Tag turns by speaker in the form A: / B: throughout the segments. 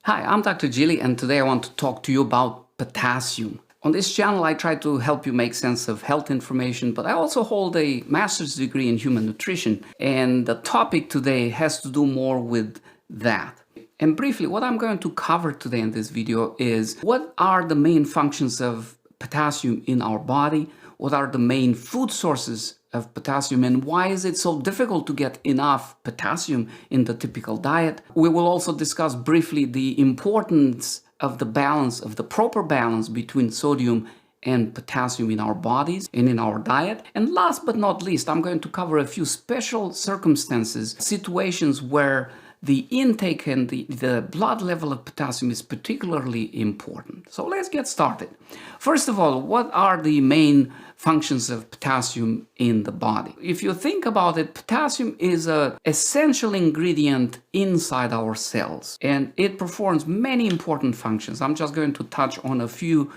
A: Hi, I'm Dr. Gili, and today I want to talk to you about potassium. On this channel, I try to help you make sense of health information, but I also hold a master's degree in human nutrition, and the topic today has to do more with that. And briefly, what I'm going to cover today in this video is what are the main functions of potassium in our body, what are the main food sources of potassium, and why is it so difficult to get enough potassium in the typical diet. We will also discuss briefly the importance of the proper balance between sodium and potassium in our bodies and in our diet. And last but not least, I'm going to cover a few special circumstances, situations where the intake and the blood level of potassium is particularly important. So let's get started. First of all, what are the main functions of potassium in the body? If you think about it, potassium is an essential ingredient inside our cells, and it performs many important functions. I'm just going to touch on a few.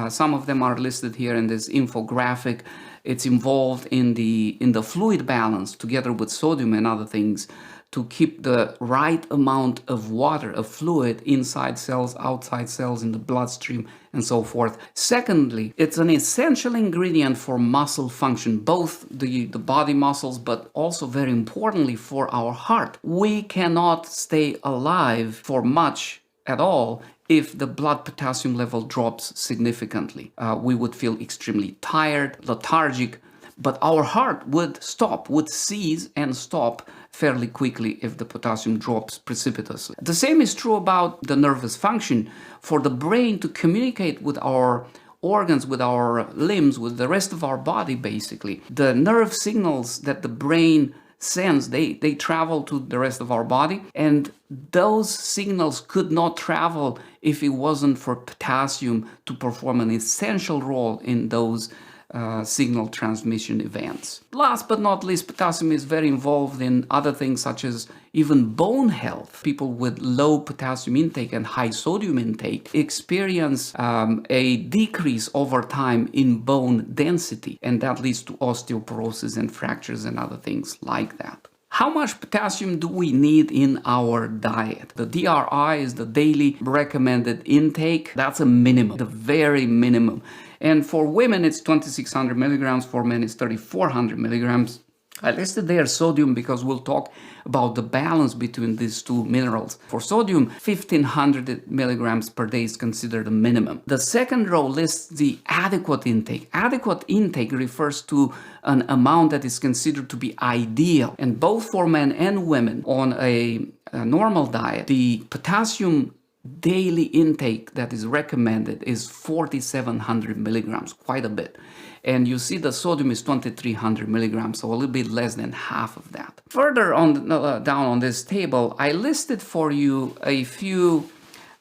A: Some of them are listed here in this infographic. It's involved in the fluid balance together with sodium and other things, to keep the right amount of water, of fluid, inside cells, outside cells, in the bloodstream, and so forth. Secondly, it's an essential ingredient for muscle function, both the body muscles, but also very importantly for our heart. We cannot stay alive for much at all if the blood potassium level drops significantly. We would feel extremely tired, lethargic, but our heart would cease and stop fairly quickly if the potassium drops precipitously. The same is true about the nervous function. For the brain to communicate with our organs, with our limbs, with the rest of our body, basically, the nerve signals that the brain sends, they travel to the rest of our body, and those signals could not travel if it wasn't for potassium to perform an essential role in those signal transmission events. Last but not least, potassium is very involved in other things such as even bone health. People with low potassium intake and high sodium intake experience a decrease over time in bone density, and that leads to osteoporosis and fractures and other things like that. How much potassium do we need in our diet? The DRI is the daily recommended intake. That's a minimum, the very minimum. And for women, it's 2,600 milligrams. For men, it's 3,400 milligrams. I listed there sodium because we'll talk about the balance between these two minerals. For sodium, 1,500 milligrams per day is considered a minimum. The second row lists the adequate intake. Adequate intake refers to an amount that is considered to be ideal. And both for men and women on a normal diet, the potassium daily intake that is recommended is 4,700 milligrams, quite a bit. And you see the sodium is 2,300 milligrams, so a little bit less than half of that. Further on down on this table, I listed for you a few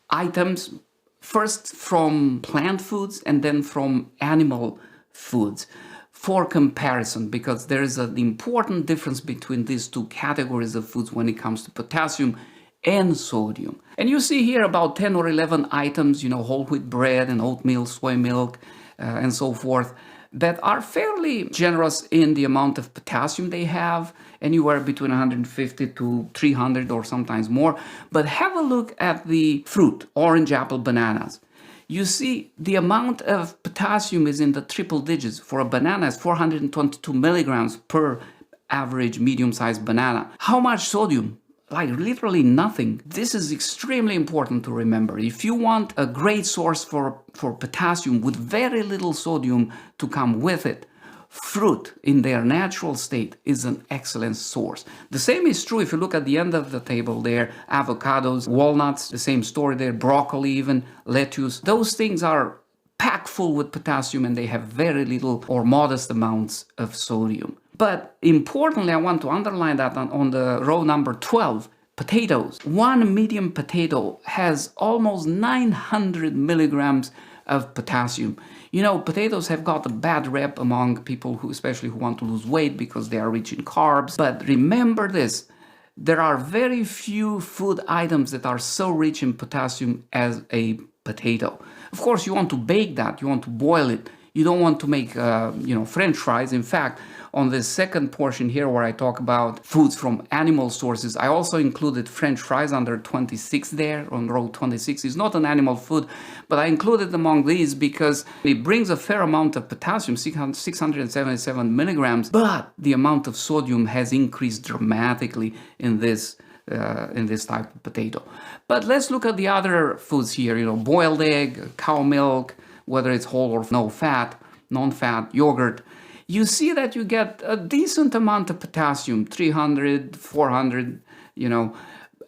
A: items, first from plant foods and then from animal foods, for comparison, because there is an important difference between these two categories of foods when it comes to potassium and sodium. And you see here about 10 or 11 items, whole wheat bread and oatmeal, soy milk, and so forth, that are fairly generous in the amount of potassium they have, anywhere between 150 to 300 or sometimes more. But have a look at the fruit, orange, apple, bananas. You see the amount of potassium is in the triple digits. For a banana, it's 422 milligrams per average medium-sized banana. How much sodium? Like literally nothing. This is extremely important to remember. If you want a great source for potassium with very little sodium to come with it, fruit in their natural state is an excellent source. The same is true if you look at the end of the table there, avocados, walnuts, the same story there, broccoli even, lettuce. Those things are packed full with potassium and they have very little or modest amounts of sodium. But importantly, I want to underline that on the row number 12, potatoes. One medium potato has almost 900 milligrams of potassium. Potatoes have got a bad rep among people especially who want to lose weight because they are rich in carbs. But remember this, there are very few food items that are so rich in potassium as a potato. Of course, you want to bake that, you want to boil it. You don't want to make, French fries. In fact, on this second portion here where I talk about foods from animal sources, I also included French fries under 26 there on row 26. It's not an animal food, but I included among these because it brings a fair amount of potassium, 677 milligrams, but the amount of sodium has increased dramatically in this type of potato. But let's look at the other foods here, boiled egg, cow milk, whether it's whole or no fat, non-fat, yogurt. You see that you get a decent amount of potassium, 300, 400,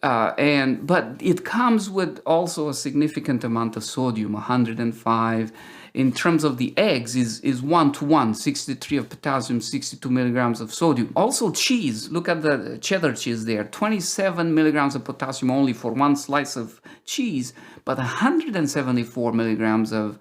A: but it comes with also a significant amount of sodium, 105. In terms of the eggs, is 1-to-1, 63 of potassium, 62 milligrams of sodium. Also cheese, look at the cheddar cheese there, 27 milligrams of potassium only for one slice of cheese, but 174 milligrams of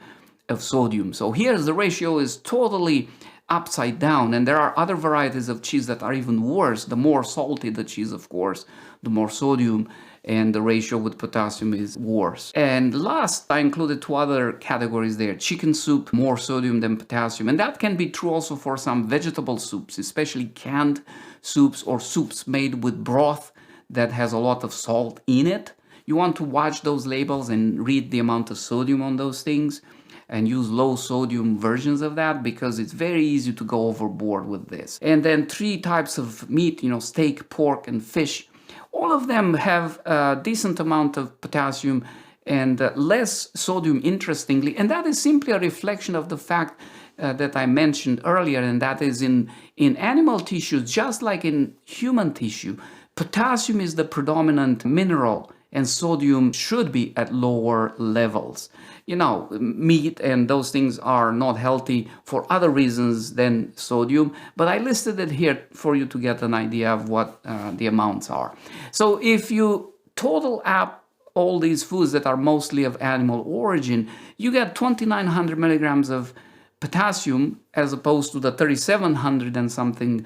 A: sodium. So here the ratio is totally upside down, and there are other varieties of cheese that are even worse. The more salty the cheese, of course, the more sodium, and the ratio with potassium is worse. And last, I included two other categories there. Chicken soup, more sodium than potassium, and that can be true also for some vegetable soups, especially canned soups or soups made with broth that has a lot of salt in it. You want to watch those labels and read the amount of sodium on those things, and use low sodium versions of that, because it's very easy to go overboard with this. And then three types of meat, steak, pork, and fish. All of them have a decent amount of potassium and less sodium, interestingly. And that is simply a reflection of the fact that I mentioned earlier, and that is in animal tissues, just like in human tissue, potassium is the predominant mineral, and sodium should be at lower levels. Meat and those things are not healthy for other reasons than sodium, but I listed it here for you to get an idea of what the amounts are. So if you total up all these foods that are mostly of animal origin, you get 2,900 milligrams of potassium as opposed to the 3,700 and something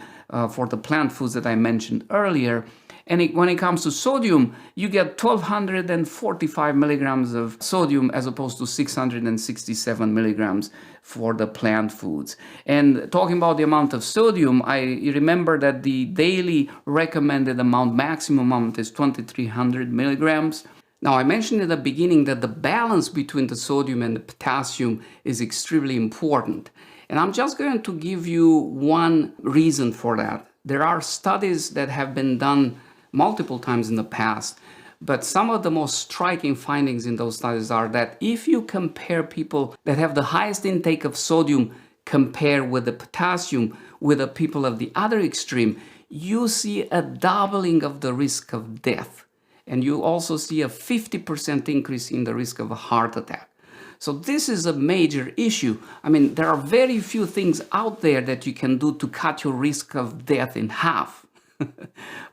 A: for the plant foods that I mentioned earlier. And when it comes to sodium, you get 1,245 milligrams of sodium as opposed to 667 milligrams for the plant foods. And talking about the amount of sodium, I remember that the daily recommended maximum amount is 2,300 milligrams. Now, I mentioned in the beginning that the balance between the sodium and the potassium is extremely important. And I'm just going to give you one reason for that. There are studies that have been done multiple times in the past, but some of the most striking findings in those studies are that if you compare people that have the highest intake of sodium compared with the potassium with the people of the other extreme, you see a doubling of the risk of death. And you also see a 50% increase in the risk of a heart attack. So this is a major issue. I mean, there are very few things out there that you can do to cut your risk of death in half,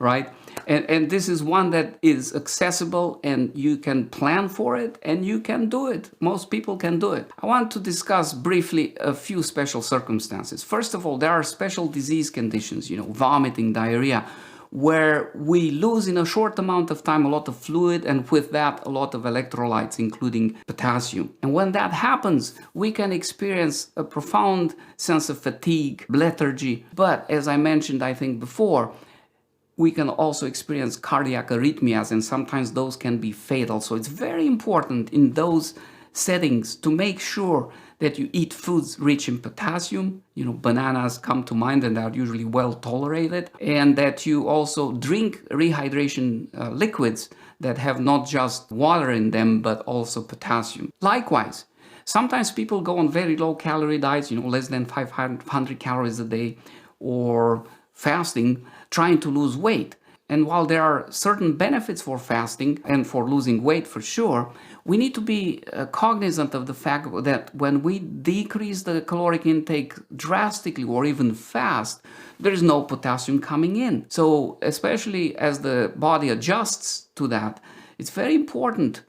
A: right? And this is one that is accessible, and you can plan for it, and you can do it. Most people can do it. I want to discuss briefly a few special circumstances. First of all, there are special disease conditions, vomiting, diarrhea, where we lose in a short amount of time a lot of fluid, and with that a lot of electrolytes, including potassium. And when that happens, we can experience a profound sense of fatigue, lethargy, but as I mentioned, I think before, we can also experience cardiac arrhythmias, and sometimes those can be fatal. So it's very important in those settings to make sure that you eat foods rich in potassium. Bananas come to mind, and they are usually well tolerated, and that you also drink rehydration liquids that have not just water in them, but also potassium. Likewise, sometimes people go on very low calorie diets, less than 500 calories a day, or fasting, trying to lose weight. And while there are certain benefits for fasting and for losing weight for sure, we need to be cognizant of the fact that when we decrease the caloric intake drastically or even fast, there is no potassium coming in. So especially as the body adjusts to that, it's very important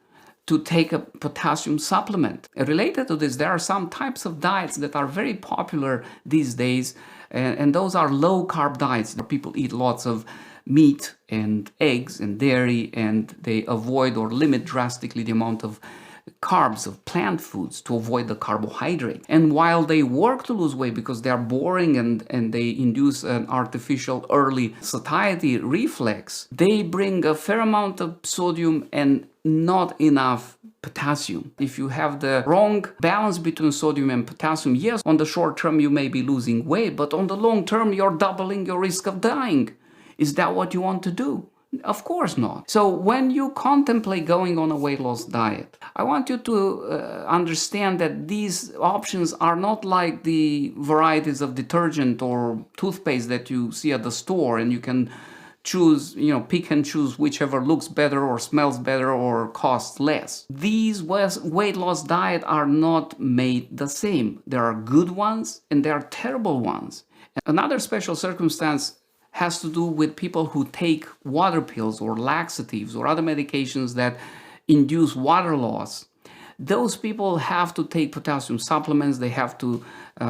A: to take a potassium supplement. And related to this, there are some types of diets that are very popular these days, and those are low-carb diets. People eat lots of meat and eggs and dairy, and they avoid or limit drastically the amount of carbs, of plant foods, to avoid the carbohydrate. And while they work to lose weight because they are boring and they induce an artificial early satiety reflex, they bring a fair amount of sodium and not enough potassium. If you have the wrong balance between sodium and potassium, yes, on the short term you may be losing weight, but on the long term you're doubling your risk of dying. Is that what you want to do? Of course not. So when you contemplate going on a weight loss diet, I want you to understand that these options are not like the varieties of detergent or toothpaste that you see at the store and you can choose, pick and choose whichever looks better or smells better or costs less. These weight loss diets are not made the same. There are good ones and there are terrible ones. Another special circumstance has to do with people who take water pills or laxatives or other medications that induce water loss. Those people have to take potassium supplements. They have to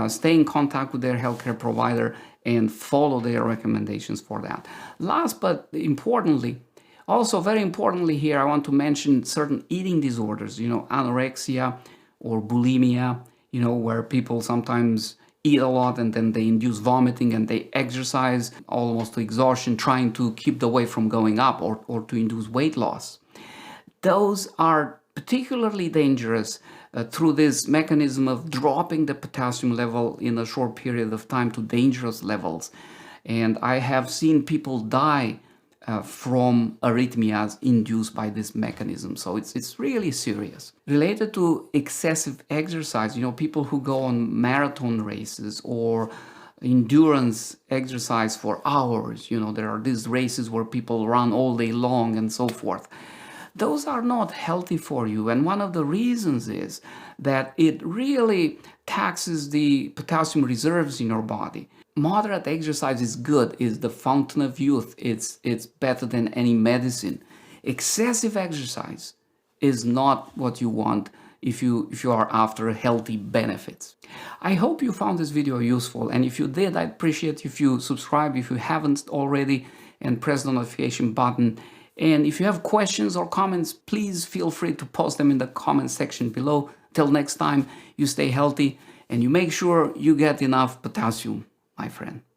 A: stay in contact with their healthcare provider and follow their recommendations for that. Last but importantly, also very importantly here, I want to mention certain eating disorders, anorexia or bulimia, where people sometimes eat a lot and then they induce vomiting and they exercise almost to exhaustion trying to keep the weight from going up or to induce weight loss. Those are particularly dangerous through this mechanism of dropping the potassium level in a short period of time to dangerous levels. And I have seen people die from arrhythmias induced by this mechanism. So it's really serious. Related to excessive exercise, people who go on marathon races or endurance exercise for hours, there are these races where people run all day long and so forth. Those are not healthy for you. And one of the reasons is that it really taxes the potassium reserves in your body. Moderate exercise is good, it's the fountain of youth, it's better than any medicine. Excessive exercise is not what you want if you are after healthy benefits. I hope you found this video useful, and if you did, I'd appreciate if you subscribe if you haven't already and press the notification button. And if you have questions or comments, please feel free to post them in the comment section below. Till next time, you stay healthy and you make sure you get enough potassium, my friend.